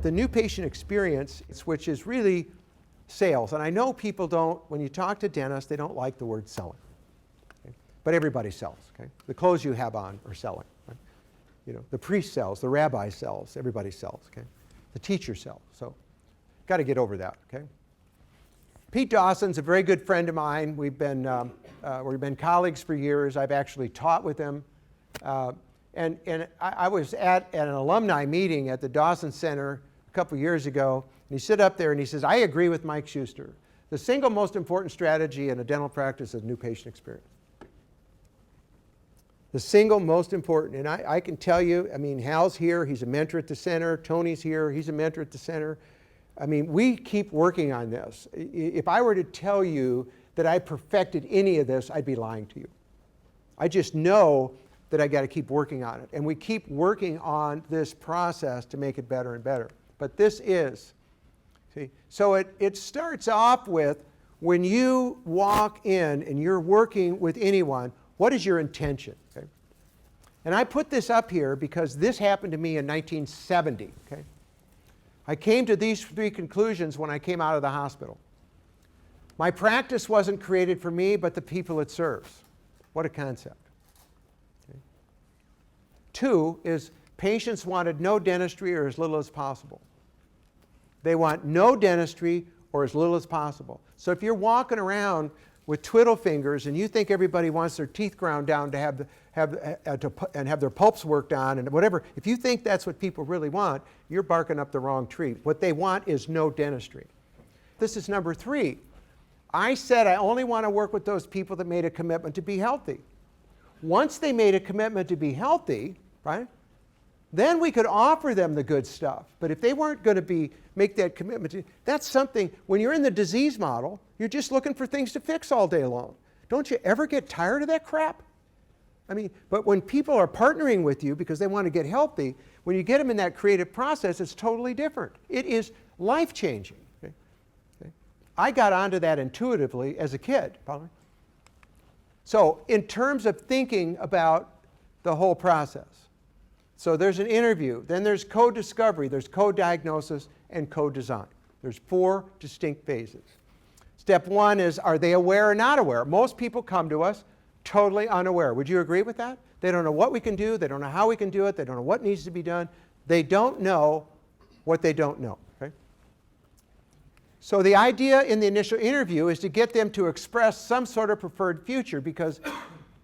the new patient experience, which is really sales. And I know people don't, when you talk to dentists, they don't like the word selling. Okay? But everybody sells. Okay? The clothes you have on are selling. Right? You know, the priest sells, the rabbi sells, everybody sells. Okay? The teacher sells. So got to get over that. Okay? Pete Dawson's a very good friend of mine. We've been colleagues for years. I've actually taught with him. And I was at an alumni meeting at the Dawson Center a couple years ago, and he stood up there and he says, I agree with Mike Schuster. The single most important strategy in a dental practice is new patient experience. The single most important, and I can tell you, I mean, Hal's here, he's a mentor at the center. Tony's here, he's a mentor at the center. I mean, we keep working on this. If I were to tell you that I perfected any of this, I'd be lying to you. I just know that I got to keep working on it. And we keep working on this process to make it better and better. But this is, see, so it starts off with when you walk in and you're working with anyone, what is your intention? Okay? And I put this up here because this happened to me in 1970. Okay? I came to these three conclusions when I came out of the hospital. My practice wasn't created for me, but the people it serves. What a concept. Okay. 2 is patients wanted no dentistry or as little as possible. They want no dentistry or as little as possible. So if you're walking around with twiddle fingers and you think everybody wants their teeth ground down to have their pulps worked on and whatever, if you think that's what people really want, you're barking up the wrong tree. What they want is no dentistry. This is number 3. I said I only want to work with those people that made a commitment to be healthy. Once they made a commitment to be healthy, right, then we could offer them the good stuff. But if they weren't going to make that commitment, that's something, when you're in the disease model, you're just looking for things to fix all day long. Don't you ever get tired of that crap? I mean, but when people are partnering with you because they want to get healthy, when you get them in that creative process, it's totally different. It is life-changing. Okay? Okay? I got onto that intuitively as a kid, probably. So in terms of thinking about the whole process, so there's an interview, then there's co-discovery, there's co-diagnosis, and co-design. There's 4 distinct phases. Step 1 is, are they aware or not aware? Most people come to us totally unaware. Would you agree with that? They don't know what we can do, they don't know how we can do it, they don't know what needs to be done. They don't know what they don't know. Okay? So the idea in the initial interview is to get them to express some sort of preferred future, because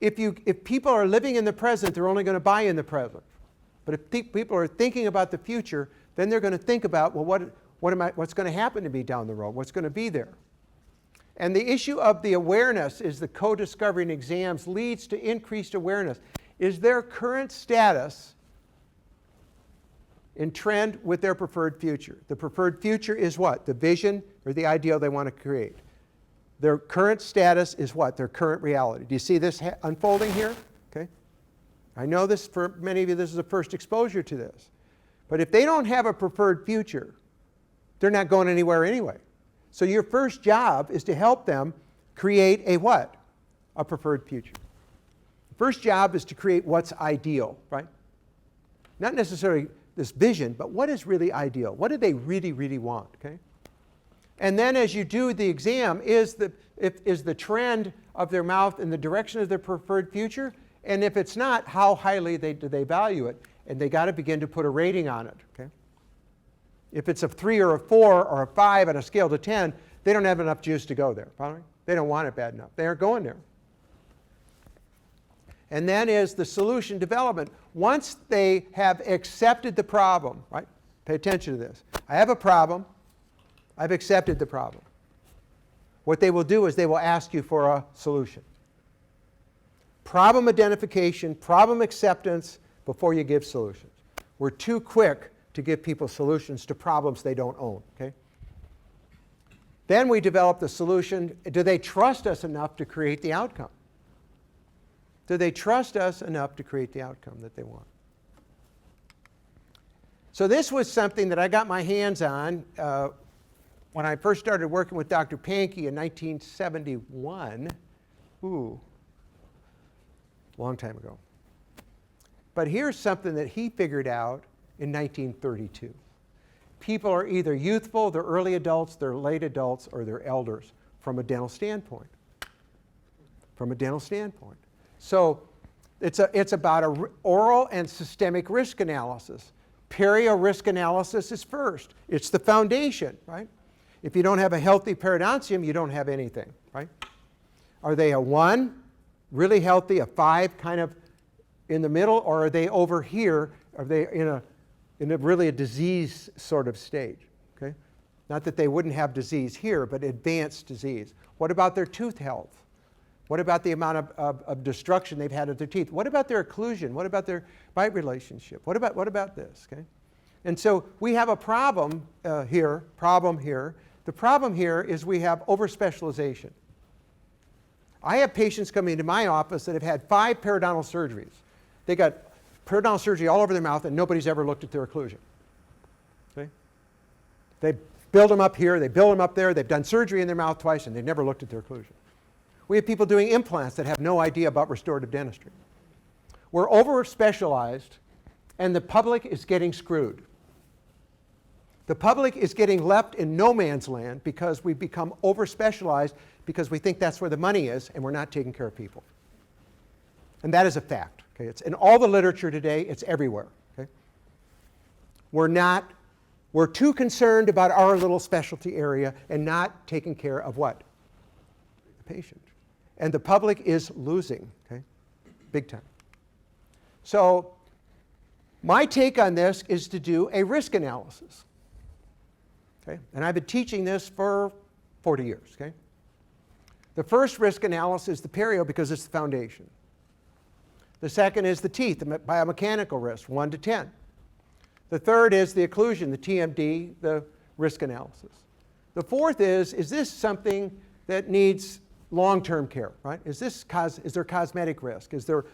if people are living in the present, they're only going to buy in the present. But if people are thinking about the future, then they're going to think about, well, what's going to happen to me down the road? What's going to be there? And the issue of the awareness is the co-discovery in exams leads to increased awareness. Is their current status in trend with their preferred future? The preferred future is what? The vision or the ideal they want to create. Their current status is what? Their current reality. Do you see this unfolding here? Okay. I know this, for many of you, this is a first exposure to this. But if they don't have a preferred future, they're not going anywhere anyway. So your first job is to help them create a what? A preferred future. The first job is to create what's ideal, right? Not necessarily this vision, but what is really ideal? What do they really, really want, okay? And then as you do the exam, is the trend of their mouth in the direction of their preferred future? And if it's not, how highly do they value it? And they got to begin to put a rating on it, okay? If it's a 3 or a 4 or a 5 on a scale to 10, they don't have enough juice to go there. Following? They don't want it bad enough. They aren't going there. And then is the solution development. Once they have accepted the problem, right? Pay attention to this. I have a problem. I've accepted the problem. What they will do is they will ask you for a solution. Problem identification, problem acceptance before you give solutions. We're too quick to give people solutions to problems they don't own, okay? Then we develop the solution. Do they trust us enough to create the outcome? Do they trust us enough to create the outcome that they want? So this was something that I got my hands on when I first started working with Dr. Pankey in 1971. Ooh, long time ago. But here's something that he figured out in 1932. people are either youthful, they're early adults, they're late adults, or they're elders from a dental standpoint. From a dental standpoint. So it's about oral and systemic risk analysis. Perio risk analysis is first. It's the foundation, right? If you don't have a healthy periodontium, you don't have anything, right? Are they a 1, really healthy, a 5, kind of in the middle, or are they over here? Are they in a really a disease sort of stage? Okay? Not that they wouldn't have disease here, but advanced disease. What about their tooth health? What about the amount of destruction they've had of their teeth? What about their occlusion? What about their bite relationship? What about this? Okay? And so we have a problem here. The problem here is we have overspecialization. I have patients coming into my office that have had 5 periodontal surgeries. They got periodontal surgery all over their mouth and nobody's ever looked at their occlusion. Okay? They build them up here, they build them up there, they've done surgery in their mouth twice and they've never looked at their occlusion. We have people doing implants that have no idea about restorative dentistry. We're over-specialized and the public is getting screwed. The public is getting left in no man's land because we've become over-specialized because we think that's where the money is and we're not taking care of people. And that is a fact. Okay? It's in all the literature today, it's everywhere. Okay? We're too concerned about our little specialty area and not taking care of what? The patient. And the public is losing, okay? Big time. So my take on this is to do a risk analysis. Okay? And I've been teaching this for 40 years. Okay? The first risk analysis is the perio because it's the foundation. The second is the teeth, the biomechanical risk, 1 to 10. The third is the occlusion, the TMD, the risk analysis. The fourth is this something that needs long-term care, right? Is there cosmetic risk? Is there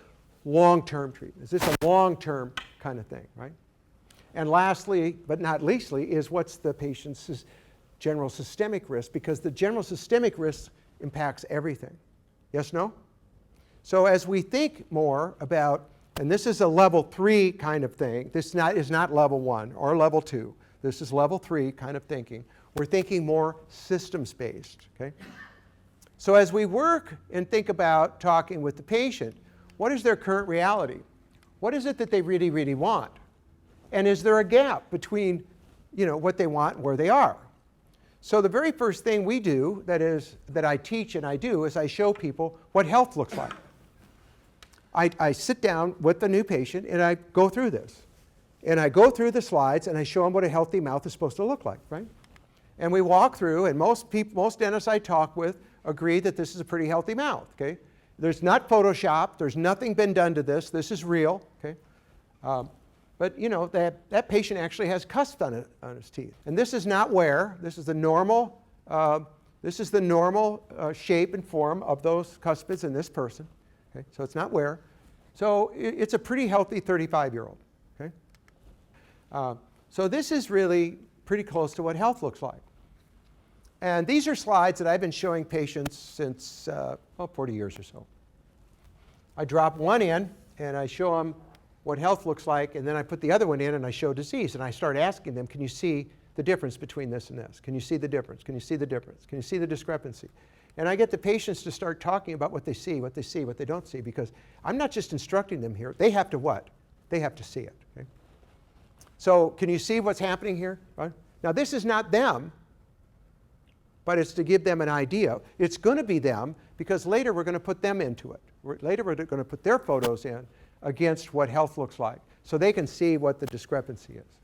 long-term treatment? Is this a long-term kind of thing, right? And lastly, but not leastly, is what's the patient's general systemic risk, because the general systemic risk impacts everything. Yes, no? So as we think more about, and this is a level 3 kind of thing, this is not level 1 or level 2, this is level 3 kind of thinking. We're thinking more systems-based, okay? So as we work and think about talking with the patient, what is their current reality? What is it that they really, really want? And is there a gap between, what they want and where they are? So the very first thing we do, that I teach and I do, is I show people what health looks like. I sit down with the new patient and I go through this. And I go through the slides and I show them what a healthy mouth is supposed to look like, right? And we walk through, and most dentists I talk with agree that this is a pretty healthy mouth, okay? There's not Photoshop, there's nothing been done to this, this is real, okay? But that patient actually has cusps on his teeth. And this is not wear, this is the normal, shape and form of those cuspids in this person, okay? So it's not wear. So it's a pretty healthy 35-year-old, okay? So this is really pretty close to what health looks like. And these are slides that I've been showing patients since 40 years or so. I drop one in and I show them what health looks like, and then I put the other one in and I show disease. And I start asking them, can you see the difference between this and this? Can you see the difference? Can you see the difference? Can you see the discrepancy? And I get the patients to start talking about what they see, what they don't see, because I'm not just instructing them here. They have to what? They have to see it. Okay? So can you see what's happening here? Right? Now this is not them, but it's to give them an idea. It's going to be them because later we're going to put them into it. Later we're going to put their photos in against what health looks like so they can see what the discrepancy is.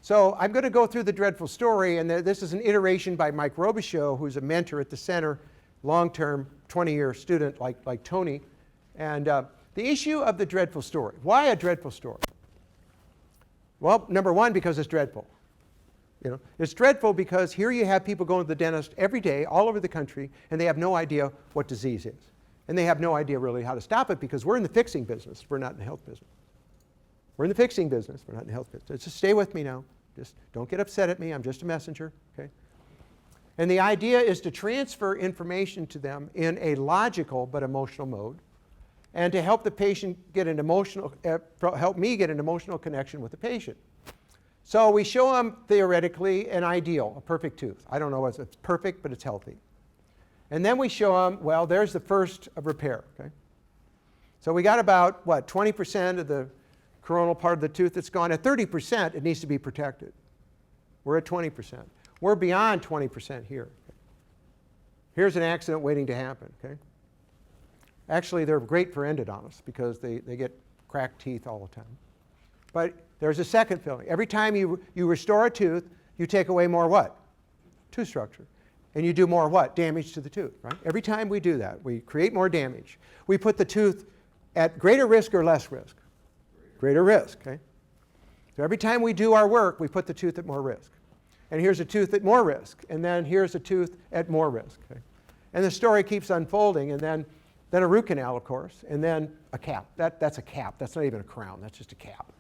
So I'm going to go through the dreadful story, and this is an iteration by Mike Robichaud, who's a mentor at the center, long-term 20-year student like Tony. And the issue of the dreadful story. Why a dreadful story? Well, number one, because it's dreadful. It's dreadful because here you have people going to the dentist every day all over the country, and they have no idea what disease is. And they have no idea really how to stop it because we're in the fixing business. We're not in the health business. We're in the fixing business. We're not in the health business. Just stay with me now. Just don't get upset at me. I'm just a messenger. Okay? And the idea is to transfer information to them in a logical but emotional mode, and to help the patient get an help me get an emotional connection with the patient. So we show them theoretically an ideal, a perfect tooth. I don't know if it's perfect, but it's healthy. And then we show them, well, there's the first of repair. Okay? So we got about, what, 20% of the coronal part of the tooth that's gone. At 30%, it needs to be protected. We're at 20%. We're beyond 20% here. Here's an accident waiting to happen. Okay? Actually, they're great for endodontists because they get cracked teeth all the time. But there's a second filling. Every time you restore a tooth, you take away more what? Tooth structure. And you do more what? Damage to the tooth, right? Every time we do that, we create more damage. We put the tooth at greater risk or less risk? Greater risk, okay? So every time we do our work, we put the tooth at more risk. And here's a tooth at more risk. And then here's a tooth at more risk, okay? And the story keeps unfolding, and then a root canal, of course, and then a cap. That's a cap. That's not even a crown. That's just a cap.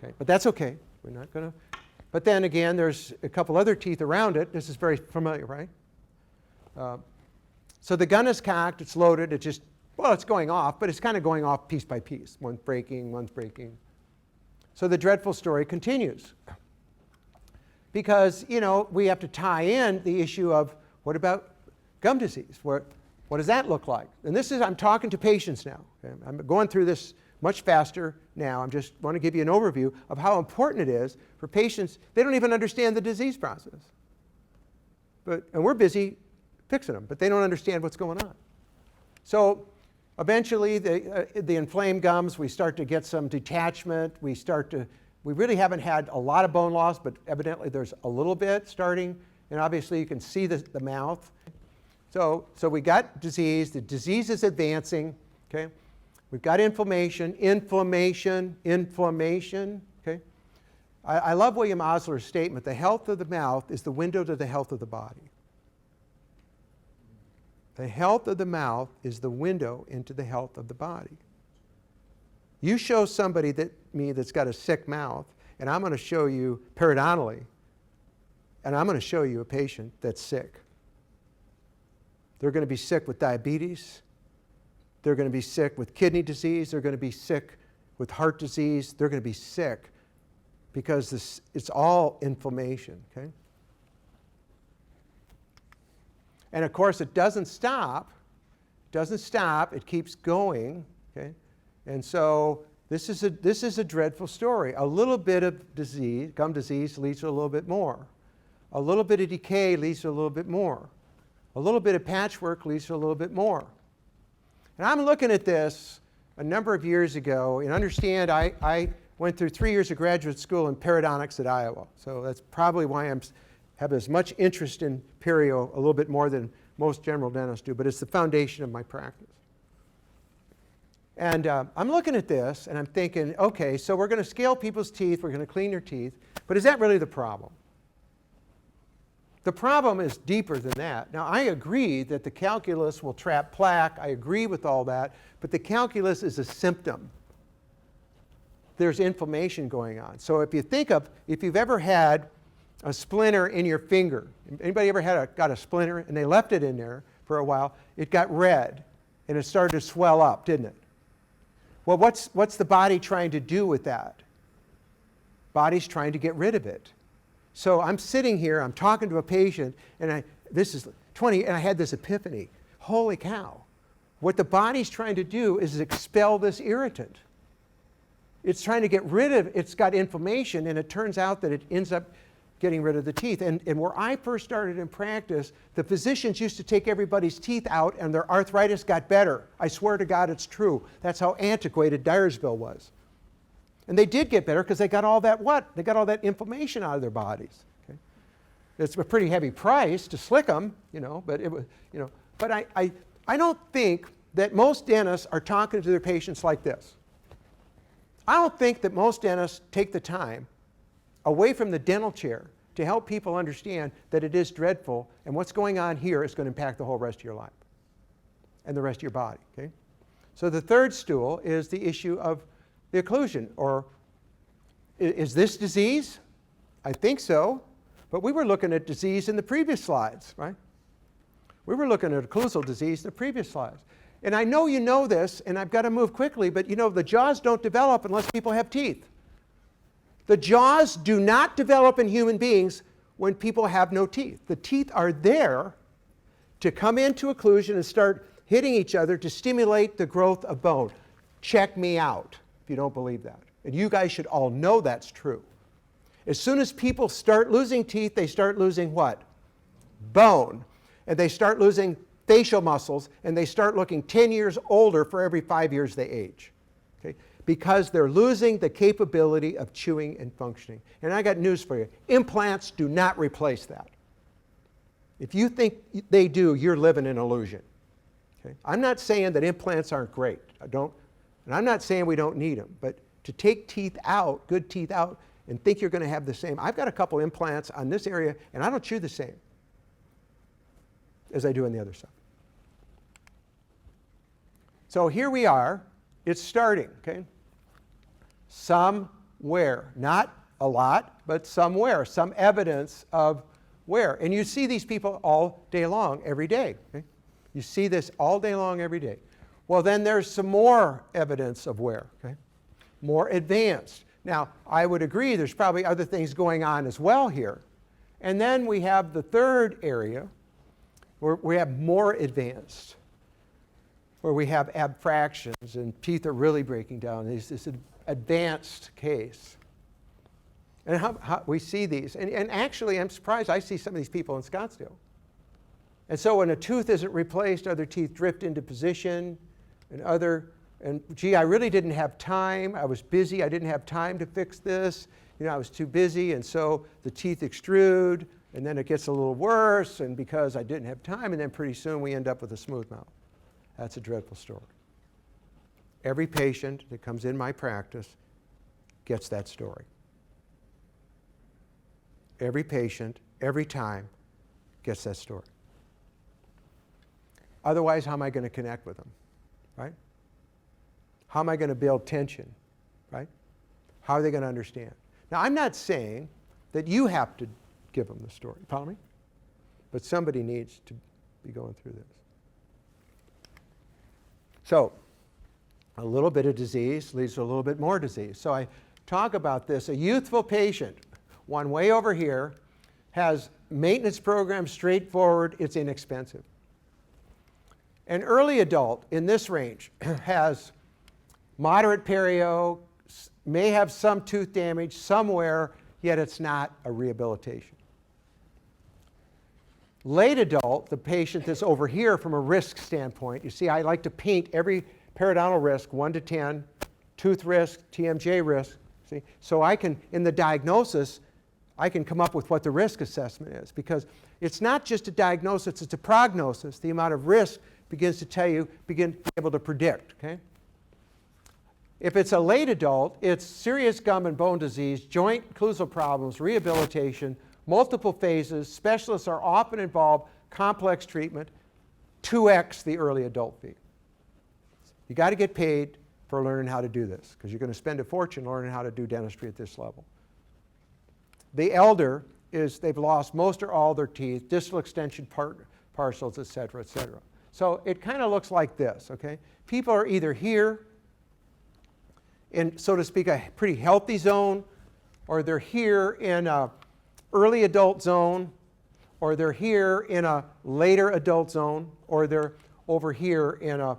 Okay? But that's okay. We're not going to. But then again, there's a couple other teeth around it. This is very familiar, right? So the gun is cocked. It's loaded. It just, well, it's going off, but it's kind of going off piece by piece. One's breaking, one's breaking. So the dreadful story continues. Because, you know, we have to tie in the issue of what about gum disease? What does that look like? And this is, I'm talking to patients now. Okay? I'm going through this much faster now. I just want to give you an overview of how important it is for patients. They don't even understand the disease process. And we're busy fixing them, but they don't understand what's going on. So eventually, the inflamed gums, we start to get some detachment. We really haven't had a lot of bone loss, but evidently there's a little bit starting. And obviously, you can see the mouth. So we got disease. The disease is advancing. Okay? We've got inflammation. Okay? I love William Osler's statement, the health of the mouth is the window to the health of the body. The health of the mouth is the window into the health of the body. You show somebody that's got a sick mouth, and I'm going to show you periodontally, and I'm going to show you a patient that's sick. They're going to be sick with diabetes. They're going to be sick with kidney disease. They're going to be sick with heart disease. They're going to be sick because it's all inflammation, okay? And of course, it doesn't stop. It keeps going, okay? And so this is a dreadful story. A little bit of disease, gum disease, leads to a little bit more. A little bit of decay leads to a little bit more. A little bit of patchwork leads to a little bit more. And I'm looking at this a number of years ago, and understand I went through 3 years of graduate school in periodontics at Iowa. So that's probably why I have as much interest in perio, a little bit more than most general dentists do, but it's the foundation of my practice. And I'm looking at this, and I'm thinking, okay, so we're going to scale people's teeth, we're going to clean their teeth, but is that really the problem? The problem is deeper than that. Now, I agree that the calculus will trap plaque. I agree with all that. But the calculus is a symptom. There's inflammation going on. So if you've ever had a splinter in your finger, anybody ever got a splinter and they left it in there for a while, it got red and it started to swell up, didn't it? Well, what's the body trying to do with that? Body's trying to get rid of it. So I'm sitting here, I'm talking to a patient, and this is 20, and I had this epiphany. Holy cow. What the body's trying to do is expel this irritant. It's trying to get rid of, it's got inflammation, and it turns out that it ends up getting rid of the teeth. And where I first started in practice, the physicians used to take everybody's teeth out, and their arthritis got better. I swear to God it's true. That's how antiquated Dyersville was. And they did get better because they got all that what? They got all that inflammation out of their bodies. Okay? It's a pretty heavy price to slick them, you know, but it was, you know. But I don't think that most dentists are talking to their patients like this. I don't think that most dentists take the time away from the dental chair to help people understand that it is dreadful, and what's going on here is going to impact the whole rest of your life and the rest of your body. Okay? So the third stool is the issue of the occlusion, or is this disease? I think so, but we were looking at disease in the previous slides, right? We were looking at occlusal disease in the previous slides. And I know you know this, and I've got to move quickly, but you know, the jaws don't develop unless people have teeth. The jaws do not develop in human beings when people have no teeth. The teeth are there to come into occlusion and start hitting each other to stimulate the growth of bone. Check me out if you don't believe that. And you guys should all know that's true. As soon as people start losing teeth, they start losing what? Bone. And they start losing facial muscles, and they start looking 10 years older for every 5 years they age. Okay? Because they're losing the capability of chewing and functioning. And I got news for you. Implants do not replace that. If you think they do, you're living in illusion. Okay? I'm not saying that implants aren't great. And I'm not saying we don't need them. But to take teeth out, good teeth out, and think you're going to have the same. I've got a couple implants on this area, and I don't chew the same as I do on the other side. So here we are. It's starting, okay? Somewhere, not a lot, but somewhere, some evidence of wear. And you see these people all day long, every day. Okay? You see this all day long, every day. Well, then there's some more evidence of wear, okay? More advanced. Now, I would agree there's probably other things going on as well here. And then we have the third area where we have more advanced, where we have abfractions and teeth are really breaking down. This is an advanced case. And how we see these. And actually, I'm surprised I see some of these people in Scottsdale. And so when a tooth isn't replaced, other teeth drift into position, and gee, I really didn't have time. I was busy. I didn't have time to fix this. You know, I was too busy, and so the teeth extrude, and then it gets a little worse, and because I didn't have time, and then pretty soon we end up with a smooth mouth. That's a dreadful story. Every patient that comes in my practice gets that story. Every patient, every time, gets that story. Otherwise, how am I going to connect with them, right? How am I going to build tension, right? How are they going to understand? Now, I'm not saying that you have to give them the story, follow me? But somebody needs to be going through this. So, a little bit of disease leads to a little bit more disease. So I talk about this. A youthful patient, one way over here, has maintenance program, straightforward, it's inexpensive. An early adult in this range has moderate perio, may have some tooth damage somewhere, yet it's not a rehabilitation. Late adult, the patient that's over here from a risk standpoint, you see I like to paint every periodontal risk, 1 to 10, tooth risk, TMJ risk, see? So I can, in the diagnosis, I can come up with what the risk assessment is, because it's not just a diagnosis, it's a prognosis. The amount of risk begins to tell you, begin to be able to predict, okay? If it's a late adult, it's serious gum and bone disease, joint occlusal problems, rehabilitation, multiple phases. Specialists are often involved, complex treatment, 2x the early adult fee. You got to get paid for learning how to do this, because you're going to spend a fortune learning how to do dentistry at this level. The elder is they've lost most or all their teeth, distal extension partials, et cetera, et cetera. So it kind of looks like this, okay? People are either here in, so to speak, a pretty healthy zone, or they're here in a early adult zone, or they're here in a later adult zone, or they're over here in a...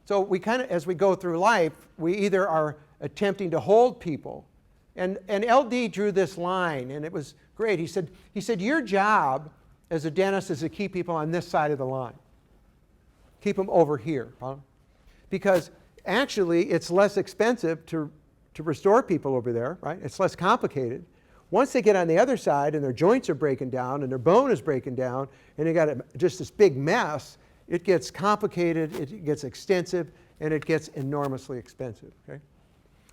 So we kind of, as we go through life, we either are attempting to hold people, and LD drew this line, and it was great. He said, your job as a dentist is to keep people on this side of the line. Keep them over here, huh? Because actually it's less expensive to restore people over there, right? It's less complicated. Once they get on the other side and their joints are breaking down and their bone is breaking down and they got just this big mess, it gets complicated, it gets extensive, and it gets enormously expensive, okay?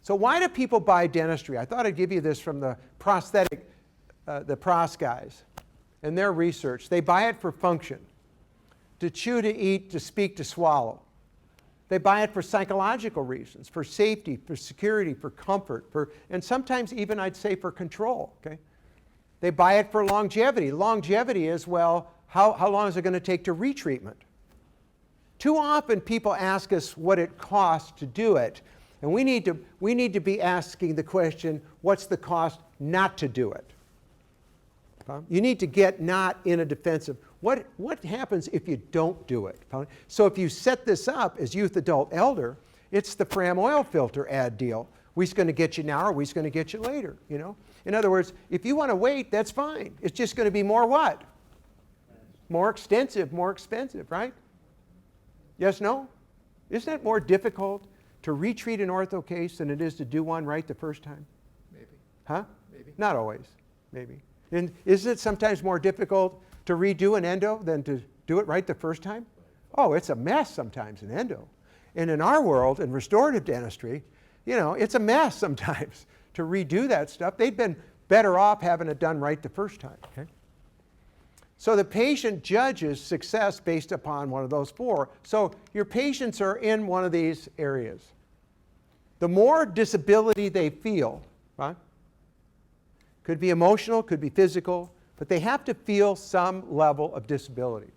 So why do people buy dentistry? I thought I'd give you this from the prosthetic, the pros guys and their research. They buy it for function, to chew, to eat, to speak, to swallow. They buy it for psychological reasons, for safety, for security, for comfort, and sometimes even I'd say for control, okay? They buy it for longevity. Longevity is, well, how long is it going to take to retreatment? Too often people ask us what it costs to do it. And we need to be asking the question, what's the cost not to do it? You need to get not in a defensive. What happens if you don't do it? So if you set this up as youth, adult, elder, it's the Fram oil filter ad deal. We's going to get you now or we's going to get you later, you know? In other words, if you want to wait, that's fine. It's just going to be more what? More extensive, more expensive, right? Yes, no? Isn't it more difficult to retreat an ortho case than it is to do one right the first time? Maybe. Huh? Maybe. Not always, maybe. And isn't it sometimes more difficult to redo an endo than to do it right the first time? Oh, it's a mess sometimes in endo. And in our world, in restorative dentistry, you know, it's a mess sometimes to redo that stuff. They'd been better off having it done right the first time. Okay? So the patient judges success based upon one of those four. So your patients are in one of these areas. The more disability they feel, right? Could be emotional, could be physical, but they have to feel some level of disability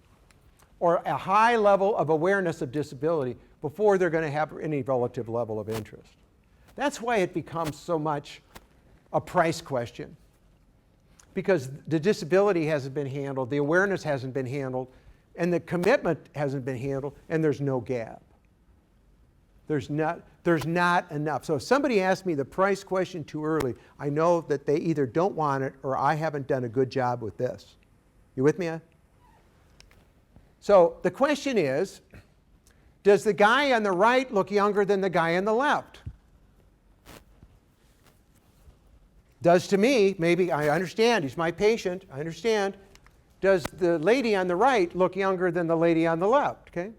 or a high level of awareness of disability before they're going to have any relative level of interest. That's why it becomes so much a price question, because the disability hasn't been handled, the awareness hasn't been handled, and the commitment hasn't been handled, and there's no gap. There's not enough. So if somebody asks me the price question too early, I know that they either don't want it or I haven't done a good job with this. You with me, Ed? So the question is, does the guy on the right look younger than the guy on the left? Does to me, maybe, I understand, he's my patient, I understand. Does the lady on the right look younger than the lady on the left? Okay?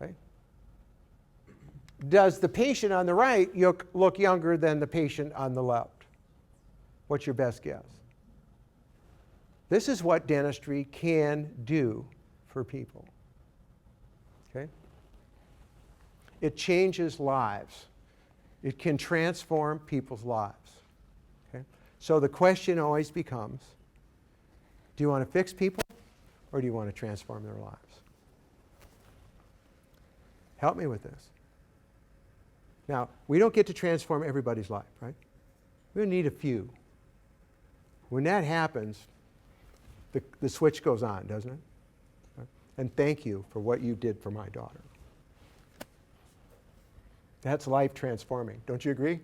Okay. Does the patient on the right look younger than the patient on the left? What's your best guess? This is what dentistry can do for people. Okay? It changes lives. It can transform people's lives. Okay? So the question always becomes, do you want to fix people or do you want to transform their lives? Help me with this. Now, we don't get to transform everybody's life, right? We need a few. When that happens, the switch goes on, doesn't it? Right? And thank you for what you did for my daughter. That's life transforming. Don't you agree?